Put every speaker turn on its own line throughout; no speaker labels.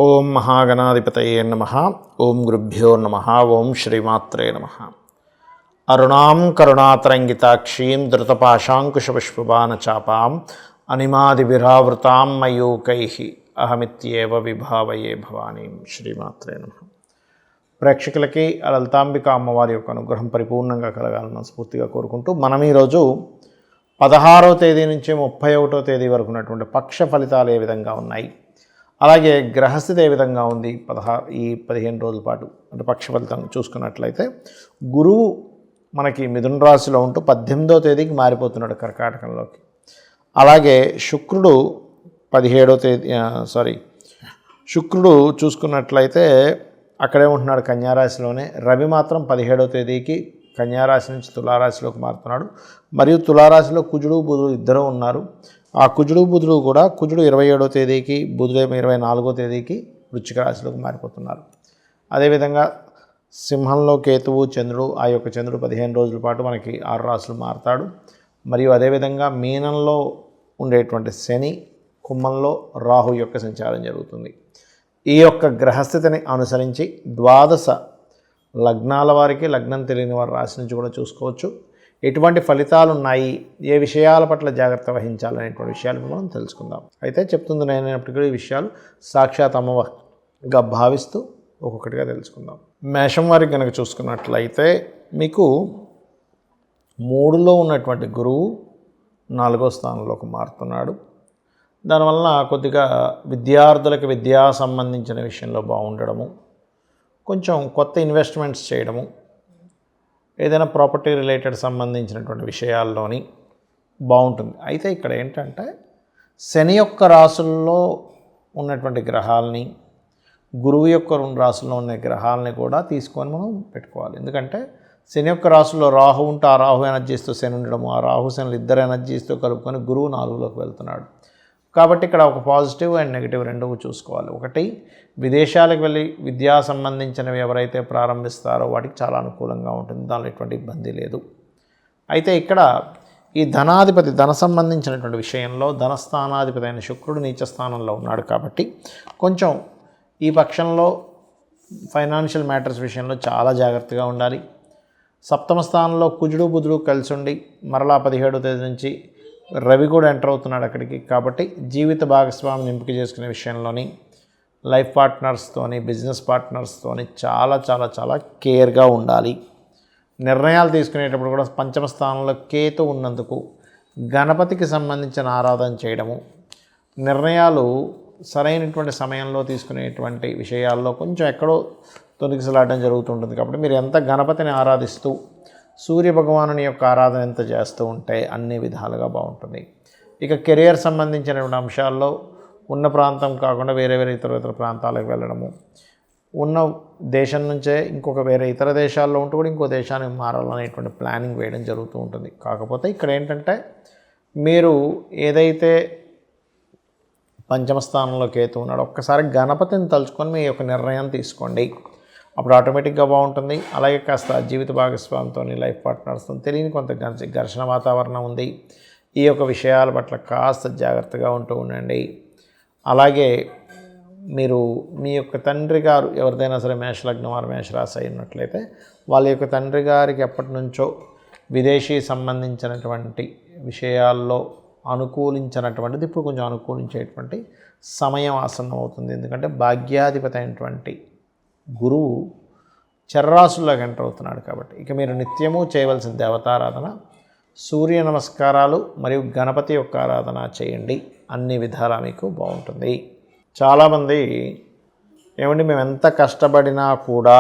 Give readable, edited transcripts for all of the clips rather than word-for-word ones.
ఓం మహాగణాధిపతయే నమః. ఓం గురుభ్యో నమః. ఓం శ్రీమాత్రే నమః. అరుణాం కరుణాతరంగితాక్షీం ధృతపాశాంకుశపుష్పబాణచాపాం అనిమాదివిరావృతాం మయూకైః అహమిత్యేవ విభావయే భవానీం. శ్రీమాత్రే నమః. ప్రేక్షకులకి లలితాంబిక అమ్మవారి యొక్క అనుగ్రహం పరిపూర్ణంగా కలగాలని స్ఫూర్తిగా కోరుకుంటూ మనం ఈరోజు 16వ తేదీ నుంచి 31వ తేదీ వరకు ఉన్నటువంటి పక్ష ఫలితాలు ఏ విధంగా ఉన్నాయి, అలాగే గ్రహస్థితి ఏ విధంగా ఉంది 15 రోజుల పాటు అంటే పక్ష ఫలితాలను చూసుకున్నట్లయితే, గురువు మనకి మిథున రాశిలో ఉంటూ 18వ తేదీకి మారిపోతున్నాడు కర్కాటకంలోకి. అలాగే శుక్రుడు 17వ తేదీ శుక్రుడు చూసుకున్నట్లయితే అక్కడే ఉంటున్నాడు కన్యారాశిలోనే. రవి మాత్రం 17వ తేదీకి కన్యారాశి నుంచి తులారాశిలోకి మారుతున్నాడు. మరియు తులారాశిలో కుజుడు బుధుడు ఇద్దరు ఉన్నారు. ఆ కుజుడు బుధుడు కూడా, కుజుడు 27వ తేదీకి, బుధుడేమో 24వ తేదీకి వృశ్చిక రాశిలోకి మారిపోతున్నారు. అదేవిధంగా సింహంలో కేతువు చంద్రుడు, ఆ యొక్క చంద్రుడు 15 రోజుల పాటు మనకి 6 రాశులు మారుతాడు. మరియు అదేవిధంగా మీనంలో ఉండేటువంటి శని, కుంభంలో రాహు యొక్క సంచారం జరుగుతుంది. ఈ యొక్క గ్రహస్థితిని అనుసరించి 12 లగ్నాల వారికి, లగ్నం తెలియని వారి రాశి నుంచి కూడా చూసుకోవచ్చు ఎటువంటి ఫలితాలు ఉన్నాయి, ఏ విషయాల పట్ల జాగ్రత్త వహించాలనేటువంటి విషయాలు మనం తెలుసుకుందాం. అయితే చెప్తుంది నేనైనప్పటికీ ఈ విషయాలు సాక్షాత్ అమ్మవారిగా భావిస్తూ ఒక్కొక్కటిగా తెలుసుకుందాం. మేషం వారికి కనుక చూసుకున్నట్లయితే మీకు 3లో ఉన్నటువంటి గురువు 4వ స్థానంలోకి మారుతున్నాడు. దానివలన కొద్దిగా విద్యార్థులకు విద్యా సంబంధించిన విషయంలో బాగుండడము, కొంచెం కొత్త ఇన్వెస్ట్మెంట్స్ చేయడము, ఏదైనా ప్రాపర్టీ రిలేటెడ్ సంబంధించినటువంటి విషయాల్లోని బాగుంటుంది. అయితే ఇక్కడ ఏంటంటే శని యొక్క రాశుల్లో ఉన్నటువంటి గ్రహాలని, గురువు యొక్క 2 రాశుల్లో ఉన్న గ్రహాలని కూడా తీసుకొని మనం పెట్టుకోవాలి. ఎందుకంటే శని యొక్క రాశుల్లో రాహు ఉంటే ఆ రాహు ఎనర్జీస్తో శని ఉండడము, ఆ రాహు శనులు ఇద్దరు ఎనర్జీస్తో కలుపుకొని గురువు 4లోకి వెళ్తున్నాడు. కాబట్టి ఇక్కడ ఒక పాజిటివ్ అండ్ నెగిటివ్ రెండూ చూసుకోవాలి. ఒకటి, విదేశాలకు వెళ్ళి విద్యా సంబంధించినవి ఎవరైతే ప్రారంభిస్తారో వాటికి చాలా అనుకూలంగా ఉంటుంది, దానిలో ఎటువంటి ఇబ్బంది లేదు. అయితే ఇక్కడ ఈ ధనాధిపతి, ధన సంబంధించినటువంటి విషయంలో ధనస్థానాధిపతి అయిన శుక్రుడు నీచ స్థానంలో ఉన్నాడు. కాబట్టి కొంచెం ఈ పక్షంలో ఫైనాన్షియల్ మ్యాటర్స్ విషయంలో చాలా జాగ్రత్తగా ఉండాలి. సప్తమ స్థానంలో కుజుడు బుధుడు కలిసి ఉండి మరలా 17వ తేదీ నుంచి రవి కూడా ఎంటర్ అవుతున్నాడు అక్కడికి. కాబట్టి జీవిత భాగస్వామిని ఎంపిక చేసుకునే విషయంలోని లైఫ్ పార్ట్నర్స్తోని, బిజినెస్ పార్ట్నర్స్తోని చాలా చాలా చాలా కేర్గా ఉండాలి. నిర్ణయాలు తీసుకునేటప్పుడు కూడా పంచమ స్థానంలో కేతు ఉన్నందుకు గణపతికి సంబంధించిన ఆరాధన చేయడము, నిర్ణయాలు సరైనటువంటి సమయంలో తీసుకునేటువంటి విషయాల్లో కొంచెం ఎక్కడో తొలగిసలాడడం జరుగుతుంటుంది. కాబట్టి మీరు ఎంత గణపతిని ఆరాధిస్తూ సూర్య భగవానుని యొక్క ఆరాధన ఎంత చేస్తూ ఉంటే అన్ని విధాలుగా బాగుంటుంది. ఇక కెరియర్ సంబంధించినటువంటి అంశాల్లో ఉన్న ప్రాంతం కాకుండా వేరే ఇతర ప్రాంతాలకు వెళ్ళడము, ఉన్న దేశం నుంచే ఇంకొక వేరే ఇతర దేశాల్లో ఉంటూ కూడా ఇంకో దేశానికి మారాలనేటువంటి ప్లానింగ్ వేయడం జరుగుతూ ఉంటుంది. కాకపోతే ఇక్కడ ఏంటంటే మీరు ఏదైతే పంచమ స్థానంలో కేతు ఉన్నాడో ఒక్కసారి గణపతిని తలుచుకొని మీ యొక్క నిర్ణయం తీసుకోండి, అప్పుడు ఆటోమేటిక్గా బాగుంటుంది. అలాగే కాస్త జీవిత భాగస్వామితో, లైఫ్ పార్ట్నర్స్తో తెలియని కొంత ఘర్షణ వాతావరణం ఉంది. ఈ యొక్క విషయాల పట్ల కాస్త జాగ్రత్తగా ఉంటూ ఉండండి. అలాగే మీరు మీ యొక్క తండ్రి గారు ఎవరిదైనా సరే మేషలగ్నం వారు మేషరాశి అయినట్లయితే వాళ్ళ యొక్క తండ్రి గారికి ఎప్పటి నుంచో విదేశీ సంబంధించినటువంటి విషయాల్లో అనుకూలించినటువంటిది ఇప్పుడు కొంచెం అనుకూలించేటువంటి సమయం ఆసన్నం అవుతుంది. ఎందుకంటే భాగ్యాధిపతి అయినటువంటి గురువు చర్రాశుల్లోకి ఎంటర్ అవుతున్నాడు. కాబట్టి ఇక మీరు నిత్యము చేయవలసిన దేవతారాధన సూర్య నమస్కారాలు మరియు గణపతి యొక్క ఆరాధన చేయండి, అన్ని విధాలా మీకు బాగుంటుంది. చాలామంది ఏమండి మేము ఎంత కష్టపడినా కూడా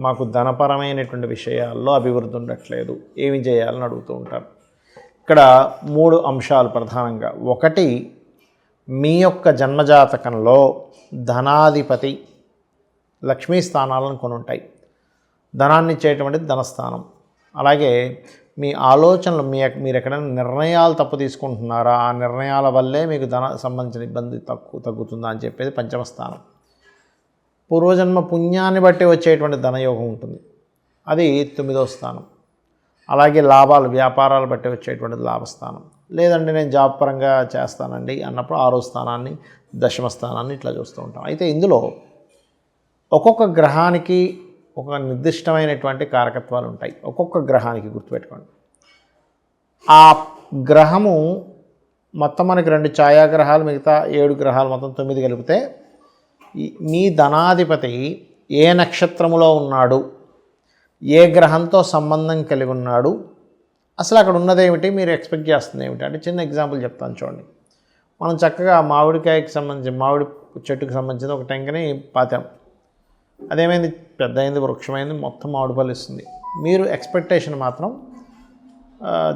మాకు ధనపరమైనటువంటి విషయాల్లో అభివృద్ధి ఉండట్లేదు, ఏమి చేయాలని అడుగుతూ ఉంటారు. ఇక్కడ 3 అంశాలు ప్రధానంగా. ఒకటి, మీ యొక్క జన్మజాతకంలో ధనాధిపతి లక్ష్మీ స్థానాలను కొని ఉంటాయి. ధనాన్ని ఇచ్చేటువంటిది ధనస్థానం. అలాగే మీ ఆలోచనలు, మీరు ఎక్కడైనా నిర్ణయాలు తప్పు తీసుకుంటున్నారా, ఆ నిర్ణయాల వల్లే మీకు ధన సంబంధించిన ఇబ్బంది తగ్గుతుందా అని చెప్పేది పంచమ స్థానం. పూర్వజన్మ పుణ్యాన్ని బట్టి వచ్చేటువంటి ధనయోగం ఉంటుంది, అది 9వ స్థానం. అలాగే లాభాలు, వ్యాపారాలు బట్టి వచ్చేటువంటి లాభస్థానం లేదండి నేను జాబ్ పరంగా చేస్తానండి అన్నప్పుడు 6వ స్థానాన్ని, దశమ స్థానాన్ని ఇట్లా చూస్తూ ఉంటాం. అయితే ఇందులో ఒక్కొక్క గ్రహానికి ఒక నిర్దిష్టమైనటువంటి కారకత్వాలు ఉంటాయి. ఒక్కొక్క గ్రహానికి గుర్తుపెట్టుకోండి. ఆ గ్రహము మొత్తం మనకి 2 ఛాయాగ్రహాలు, మిగతా 7 గ్రహాలు మొత్తం 9 కలిపితే మీ ధనాధిపతి ఏ నక్షత్రములో ఉన్నాడు, ఏ గ్రహంతో సంబంధం కలిగి ఉన్నాడు, అసలు అక్కడ ఉన్నదేమిటి, మీరు ఎక్స్పెక్ట్ చేస్తుంది ఏమిటి అంటే చిన్న ఎగ్జాంపుల్ చెప్తాను చూడండి. మనం చక్కగా మామిడికాయకి సంబంధించి మామిడి చెట్టుకు సంబంధించిన ఒక టెంకని పాతాం. అదేమైంది, పెద్ద అయింది, వృక్షమైంది, మొత్తం మామిడి పళ్ళు ఇస్తుంది. మీరు ఎక్స్పెక్టేషన్ మాత్రం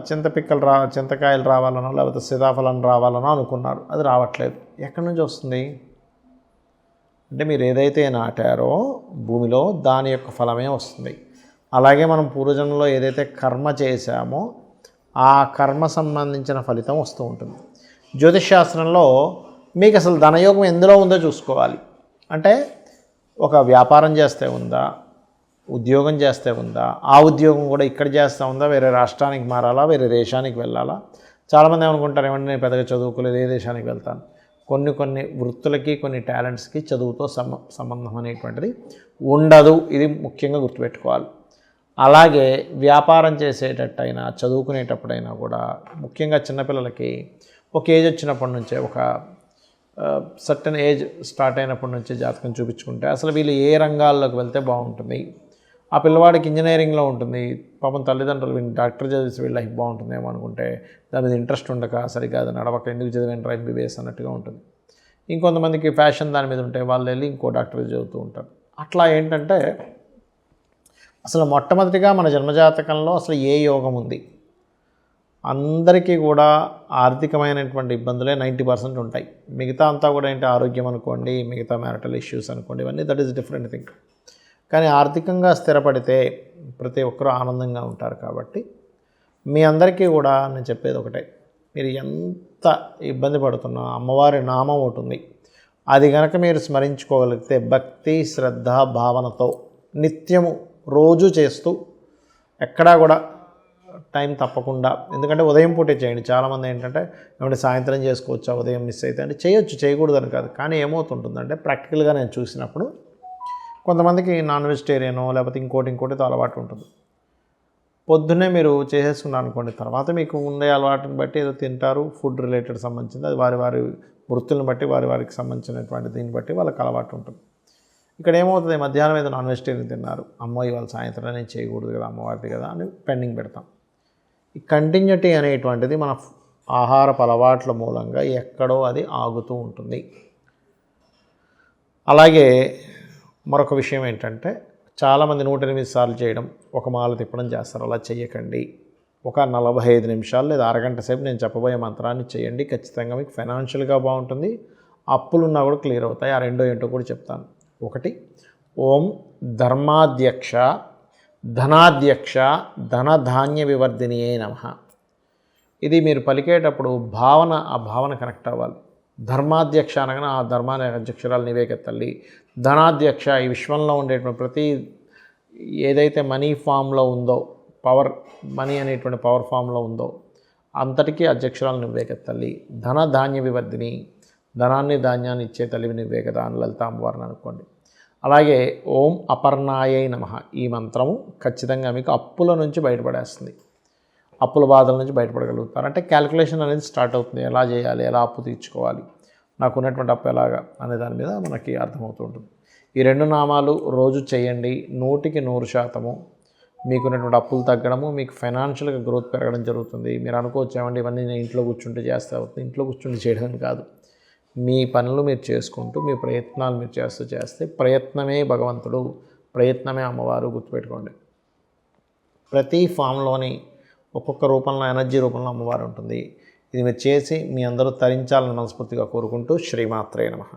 చింతకాయలు రావాలనో లేకపోతే సీతాఫలం రావాలనో అనుకున్నారు. అది రావట్లేదు. ఎక్కడి నుంచి వస్తుంది అంటే మీరు ఏదైతే నాటారో భూమిలో దాని యొక్క ఫలమే వస్తుంది. అలాగే మనం పూర్వజన్మలో ఏదైతే కర్మ చేశామో ఆ కర్మ సంబంధించిన ఫలితం వస్తూ ఉంటుంది. జ్యోతిష్శాస్త్రంలో మీకు అసలు ధనయోగం ఎందులో ఉందో చూసుకోవాలి. అంటే ఒక వ్యాపారం చేస్తే ఉందా, ఉద్యోగం చేస్తే ఉందా, ఆ ఉద్యోగం కూడా ఇక్కడ చేస్తూ ఉందా, వేరే రాష్ట్రానికి మారాలా, వేరే దేశానికి వెళ్ళాలా. చాలామంది ఏమనుకుంటారు, ఏమంటే నేను పెద్దగా చదువుకోలేదు, ఏ దేశానికి వెళ్తాను. కొన్ని వృత్తులకి, కొన్ని టాలెంట్స్కి చదువుతో సంబంధం అనేటువంటిది ఉండదు. ఇది ముఖ్యంగా గుర్తుపెట్టుకోవాలి. అలాగే వ్యాపారం చేసేటట్టయినా, చదువుకునేటప్పుడైనా కూడా ముఖ్యంగా చిన్నపిల్లలకి ఒక ఏజ్ వచ్చినప్పటి నుంచే, ఒక సర్టన్ ఏజ్ స్టార్ట్ అయినప్పటి నుంచే జాతకం చూపించుకుంటే అసలు వీళ్ళు ఏ రంగాల్లోకి వెళ్తే బాగుంటుంది. ఆ పిల్లవాడికి ఇంజనీరింగ్లో ఉంటుంది, పాపం తల్లిదండ్రులు వీళ్ళు డాక్టర్ చదివిసి వీళ్ళ లైఫ్ బాగుంటుందేమో అనుకుంటే దాని మీద ఇంట్రెస్ట్ ఉండక సరిగ్గా అది నడవక ఎందుకు చదివేంటారు MBBS అన్నట్టుగా ఉంటుంది. ఇంకొంతమందికి ఫ్యాషన్ దాని మీద ఉంటే వాళ్ళు వెళ్ళి ఇంకో డాక్టర్ చదువుతూ ఉంటారు. అట్లా ఏంటంటే అసలు మొట్టమొదటిగా మన జన్మజాతకంలో అసలు ఏ యోగం ఉంది. అందరికీ కూడా ఆర్థికమైనటువంటి ఇబ్బందులే 90% ఉంటాయి. మిగతా అంతా కూడా ఏంటి, ఆరోగ్యం అనుకోండి, మిగతా మ్యారిటల్ ఇష్యూస్ అనుకోండి, ఇవన్నీ దట్ ఈస్ డిఫరెంట్ థింగ్. కానీ ఆర్థికంగా స్థిరపడితే ప్రతి ఒక్కరూ ఆనందంగా ఉంటారు. కాబట్టి మీ అందరికీ కూడా నేను చెప్పేది ఒకటే, మీరు ఎంత ఇబ్బంది పడుతున్నా అమ్మవారి నామం ఒకటి ఉంది, అది కనుక మీరు స్మరించుకోగలిగితే భక్తి, శ్రద్ధ, భావనతో నిత్యము రోజు చేస్తూ ఎక్కడా కూడా టైం తప్పకుండా, ఎందుకంటే ఉదయం పూటే చేయండి. చాలామంది ఏంటంటే ఏమంటే సాయంత్రం చేసుకోవచ్చా, ఉదయం మిస్ అయితే అంటే చేయొచ్చు, చేయకూడదని కాదు. కానీ ఏమవుతుంటుందంటే ప్రాక్టికల్గా నేను చూసినప్పుడు కొంతమందికి నాన్ వెజిటేరియనో లేకపోతే ఇంకోటితో అలవాటు ఉంటుంది. పొద్దున్నే మీరు చేసేసుకున్నారు అనుకోండి, తర్వాత మీకు ఉండే అలవాటుని బట్టి ఏదో తింటారు, ఫుడ్ రిలేటెడ్ సంబంధించింది, అది వారి వృత్తులను బట్టి వారికి సంబంధించినటువంటి దీన్ని బట్టి వాళ్ళకి అలవాటు ఉంటుంది. ఇక్కడ ఏమవుతుంది, మధ్యాహ్నం ఏదో నాన్ వెజిటేరియన్ తిన్నారు, అమ్మో ఇవాళ సాయంత్రం నేను చేయకూడదు కదా, అమ్మవారిది కదా అని పెండింగ్ పెడతాం. ఈ కంటిన్యూటీ అనేటువంటిది మన ఆహారపు అలవాట్ల మూలంగా ఎక్కడో అది ఆగుతూ ఉంటుంది. అలాగే మరొక విషయం ఏంటంటే చాలామంది 108 సార్లు చేయడం, ఒక మాల తిప్పడం చేస్తారు. అలా చేయకండి. ఒక 45 నిమిషాలు లేదా అరగంట సేపు నేను చెప్పబోయే మంత్రాన్ని చేయండి. ఖచ్చితంగా మీకు ఫైనాన్షియల్గా బాగుంటుంది, అప్పులున్నా కూడా క్లియర్ అవుతాయి. ఆ రెండో ఏంటో కూడా చెప్తాను. ఒకటి, ఓం ధర్మాధ్యక్ష ధనాధ్యక్ష ధనధాన్య వివర్ధినియే నమః. ఇది మీరు పలికేటప్పుడు ఆ భావన కనెక్ట్ అవ్వాలి. ధర్మాధ్యక్ష అనగానే ఆ ధర్మాన్ని అధ్యక్షురాలు నీవేక తల్లి. ధనాధ్యక్ష, ఈ విశ్వంలో ఉండేటువంటి ప్రతి ఏదైతే మనీ ఫామ్లో ఉందో, మనీ అనేటువంటి పవర్ ఫామ్లో ఉందో అంతటికీ అధ్యక్షురాలు నువ్వేక తల్లి. ధనధాన్య వివర్ధిని, ధనాన్ని ధాన్యాన్ని ఇచ్చే తల్లివి నువ్వే కదా అని లలిత అమ్మవారిని అనుకోండి. అలాగే ఓం అపర్ణాయై నమః. ఈ మంత్రము ఖచ్చితంగా మీకు అప్పుల నుంచి బయటపడేస్తుంది. అప్పుల బాధల నుంచి బయటపడగలుగుతారు. అంటే క్యాలిక్యులేషన్ అనేది స్టార్ట్ అవుతుంది. ఎలా చేయాలి, ఎలా అప్పు తీర్చుకోవాలి, నాకు ఉన్నటువంటి అప్పు ఎలాగా అనే దాని మీద మనకి అర్థమవుతూ ఉంటుంది. ఈ 2 నామాలు రోజు చేయండి. 100% మీకున్నటువంటి అప్పులు తగ్గడము, మీకు ఫైనాన్షియల్గా గ్రోత్ పెరగడం జరుగుతుంది. మీరు అనుకోవచ్చు ఏమండి ఇవన్నీ నేను ఇంట్లో కూర్చుంటే చేస్తే అవుతుంది. ఇంట్లో కూర్చుంటే చేయడం కాదు, మీ పనులు మీరు చేసుకుంటూ, మీ ప్రయత్నాలు మీరు చేస్తే ప్రయత్నమే భగవంతుడు, ప్రయత్నమే అమ్మవారు. గుర్తుపెట్టుకోండి. ప్రతి ఫామ్లోని ఒక్కొక్క రూపంలో, ఎనర్జీ రూపంలో అమ్మవారు ఉంటుంది. ఇది మీరు చేసి మీ అందరూ తరించాలని మనస్ఫూర్తిగా కోరుకుంటూ శ్రీమాత్రే నమః.